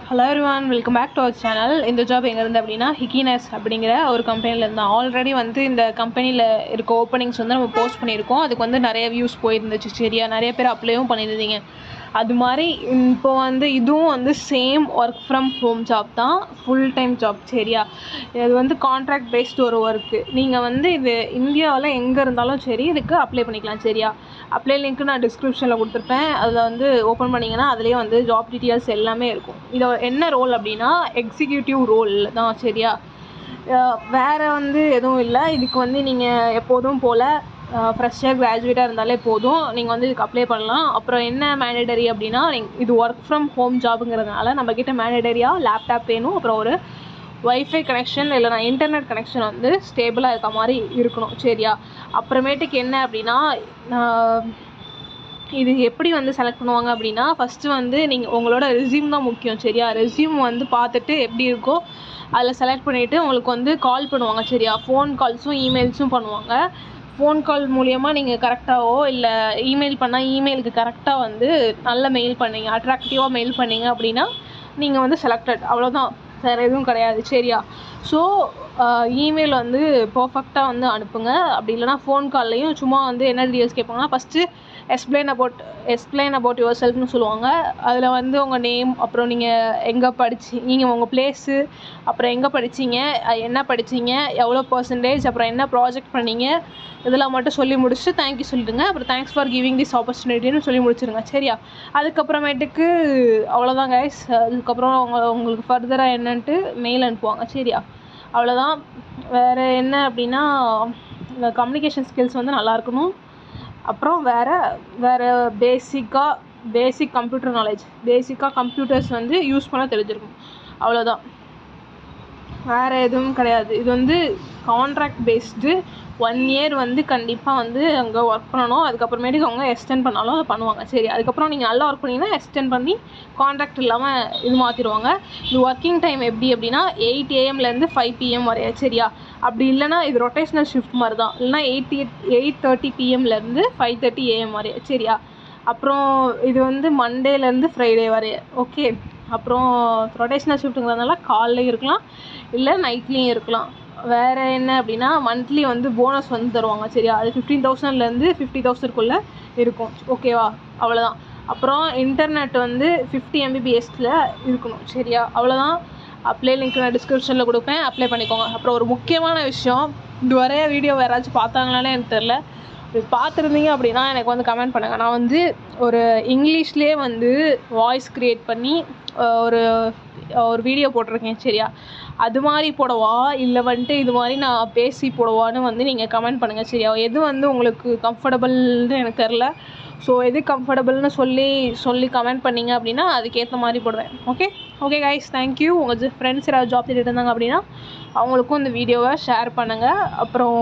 Hello everyone, welcome back to our channel. இந்த job எங்கே இருந்து அப்படின்னா ஹிக்கினஸ் அப்படிங்கிற ஒரு கம்பெனியில் இருந்தால் ஆல்ரெடி வந்து இந்த கம்பெனியில் இருக்க ஓப்பனிங்ஸ் வந்து நம்ம போஸ்ட் பண்ணியிருக்கோம். அதுக்கு வந்து நிறைய வியூஸ் போயிருந்துச்சு. சரியா, நிறைய பேர் அப்ளையும் பண்ணியிருந்தீங்க. அது மாதிரி இப்போ வந்து இதுவும் வந்து same work from home job தான், ஃபுல் டைம் ஜாப். சரியா, இது வந்து கான்ட்ராக்ட் பேஸ்டு ஒரு ஒர்க்கு. நீங்கள் வந்து இது இந்தியாவில் எங்கே இருந்தாலும் சரி இதுக்கு அப்ளை பண்ணிக்கலாம். சரியா, அப்ளை லிங்க்கு நான் டிஸ்கிரிப்ஷனில் கொடுத்துருப்பேன். அதில் வந்து ஓப்பன் பண்ணிங்கன்னா அதுலேயே வந்து ஜாப் டீட்டெயில்ஸ் எல்லாமே இருக்கும். இதை என்ன ரோல் அப்படின்னா எக்ஸிக்யூட்டிவ் ரோல் தான். சரியா, வேறு வந்து எதுவும் இல்லை. இதுக்கு வந்து நீங்கள் எப்போதும் போல் ஃப்ரெஷ்ஷாக கிராஜுவேட்டாக இருந்தாலே போதும், நீங்கள் வந்து இதுக்கு அப்ளை பண்ணலாம். அப்புறம் என்ன மேண்டேட்டரி அப்படின்னா, இது ஒர்க் ஃப்ரம் ஹோம் ஜாபுங்கிறதுனால நம்மக்கிட்ட மேண்டேட்டரியாக லேப்டாப் வேணும். அப்புறம் ஒரு வைஃபை கனெக்ஷன் இல்லைனா இன்டர்நெட் கனெக்ஷன் வந்து ஸ்டேபிளாக இருக்க மாதிரி இருக்கணும். சரியா, அப்புறமேட்டுக்கு என்ன அப்படின்னா இது எப்படி வந்து செலக்ட் பண்ணுவாங்க அப்படின்னா, ஃபஸ்ட்டு வந்து நீங்கள் உங்களோட ரெஸ்யூம் தான் முக்கியம். சரியா, ரெஸ்யூம் வந்து பார்த்துட்டு எப்படி இருக்கோ அதில் செலக்ட் பண்ணிவிட்டு உங்களுக்கு வந்து கால் பண்ணுவாங்க. சரியா, ஃபோன் கால்ஸும் இமெயில்ஸும் பண்ணுவாங்க. ஃபோன் கால் மூலியமாக நீங்கள் கரெக்டாகவோ இல்லை இமெயில் பண்ணால் இமெயிலுக்கு கரெக்டாக வந்து நல்ல மெயில் பண்ணிங்க, அட்ராக்டிவாக மெயில் பண்ணிங்க அப்படின்னா நீங்கள் வந்து செலக்டட், அவ்வளோதான், வேறு எதுவும் கிடையாது. சரியா, ஸோ இமெயில் வந்து பர்ஃபெக்டாக வந்து அனுப்புங்க. அப்படி இல்லைனா ஃபோன் கால்லையும் சும்மா வந்து என்ன டீட்டெயில்ஸ் கேட்பாங்கன்னா, ஃபஸ்ட்டு எக்ஸ்பிளைன் அபவுட் யுவர் செல்ஃப்னு சொல்லுவாங்க. அதில் வந்து உங்கள் நேம், அப்புறம் நீங்கள் உங்கள் பிளேஸு, அப்புறம் எங்கே படிச்சிங்க, என்ன படிச்சிங்க, எவ்வளோ பர்சன்டேஜ், அப்புறம் என்ன ப்ராஜெக்ட் பண்ணீங்க, இதெல்லாம் மட்டும் சொல்லி முடிச்சுட்டு தேங்க்யூ சொல்லிடுங்க. அப்புறம் தேங்க்ஸ் ஃபார் கிவிங் திஸ் ஆப்பர்ச்சுனிட்டின்னு சொல்லி முடிச்சிருங்க. சரியா, அதுக்கப்புறமேட்டுக்கு அவ்வளோதான் கைஸ். அதுக்கப்புறம் உங்களுக்கு ஃபர்தராக என்னன்ட்டு மெயில் அனுப்புவாங்க. சரியா, அவ்வளோதான். வேறு என்ன அப்படின்னா கம்யூனிகேஷன் ஸ்கில்ஸ் வந்து நல்லா இருக்கணும். அப்புறம் வேறு பேசிக் கம்ப்யூட்டர் நாலேஜ், பேசிக்காக கம்ப்யூட்டர்ஸ் வந்து யூஸ் பண்ண தெரிஞ்சிருக்கும். அவ்வளோதான், வேறு எதுவும் கிடையாது. இது வந்து கான்ட்ராக்ட் பேஸ்டு 1 year வந்து கண்டிப்பாக வந்து அங்கே ஒர்க் பண்ணணும். அதுக்கப்புறமேட்டுக்கு அவங்க எக்ஸ்டெண்ட் பண்ணாலும் அதை பண்ணுவாங்க. சரி, அதுக்கப்புறம் நீங்கள் நல்லா ஒர்க் பண்ணிங்கன்னா எக்ஸ்டெண்ட் பண்ணி கான்ட்ராக்ட் இல்லாமல் இது மாற்றிடுவாங்க. இது ஒர்க்கிங் டைம் எப்படி அப்படின்னா 8 AM 5 PM வரையா. சரியா, அப்படி இல்லைனா இது ரொட்டேஷ்னல் ஷிஃப்ட் மாதிரி தான், இல்லைனா 8:30 PM 5:30 AM வரையா. சரியா, அப்புறம் இது வந்து மண்டேலேருந்து ஃப்ரைடே வரைய. ஓகே, அப்புறம் ரொட்டேஷ்னல் ஷிஃப்ட்டுங்கிறதுனால காலைலையும் இருக்கலாம் இல்லை நைட்லேயும் இருக்கலாம். வேறு என்ன அப்படின்னா மந்த்லி வந்து போனஸ் வந்து தருவாங்க. சரியா, அது 15,000 50,000 இருக்கும். ஓகேவா, அவ்வளோதான். அப்புறம் இன்டர்நெட் வந்து 50 Mbps இருக்கணும். சரியா, அவ்வளோதான். அப்ளை லிங்க் நான் டிஸ்கிரிப்ஷனில் கொடுப்பேன், அப்ளை பண்ணிக்கோங்க. அப்புறம் ஒரு முக்கியமான விஷயம், இது வரைய வீடியோ யாராச்சும் பார்த்தாங்களானே எனக்கு தெரில. இது பார்த்துருந்தீங்க அப்படின்னா எனக்கு வந்து கமெண்ட் பண்ணுங்கள். நான் வந்து ஒரு இங்கிலீஷ்லேயே வந்து வாய்ஸ் க்ரியேட் பண்ணி ஒரு வீடியோ போட்டிருக்கேன். சரியா, அது மாதிரி போடவா இல்லை வந்துட்டு இது மாதிரி நான் பேசி போடவான்னு வந்து நீங்கள் கமெண்ட் பண்ணுங்கள். சரியா, எது வந்து உங்களுக்கு கம்ஃபர்டபுள்னு எனக்கு தெரில. ஸோ எது கம்ஃபர்டபுள்னு சொல்லி கமெண்ட் பண்ணிங்க அப்படின்னா அதுக்கேற்ற மாதிரி போடுவேன். Okay guys, thank you. உங்கள் ஃப்ரெண்ட்ஸ் யாராவது ஜாப் தேடிட்டு இருந்தாங்க அப்படின்னா அவங்களுக்கும் இந்த வீடியோவை ஷேர் பண்ணுங்கள். அப்புறம்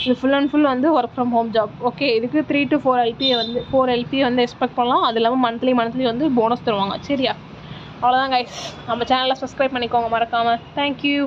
இது ஃபுல் அண்ட் ஃபுல் வந்து work from home job. Okay, இதுக்கு 3 to 4 LP வந்து எக்ஸ்பெக்ட் பண்ணலாம். அது இல்லாமல் மந்த்லி வந்து போனஸ் தருவாங்க. சரியா, அவ்வளோதான் கைஸ். நம்ம சேனலை சப்ஸ்கிரைப் பண்ணிக்கோங்க மறக்காமல். தேங்க்யூ.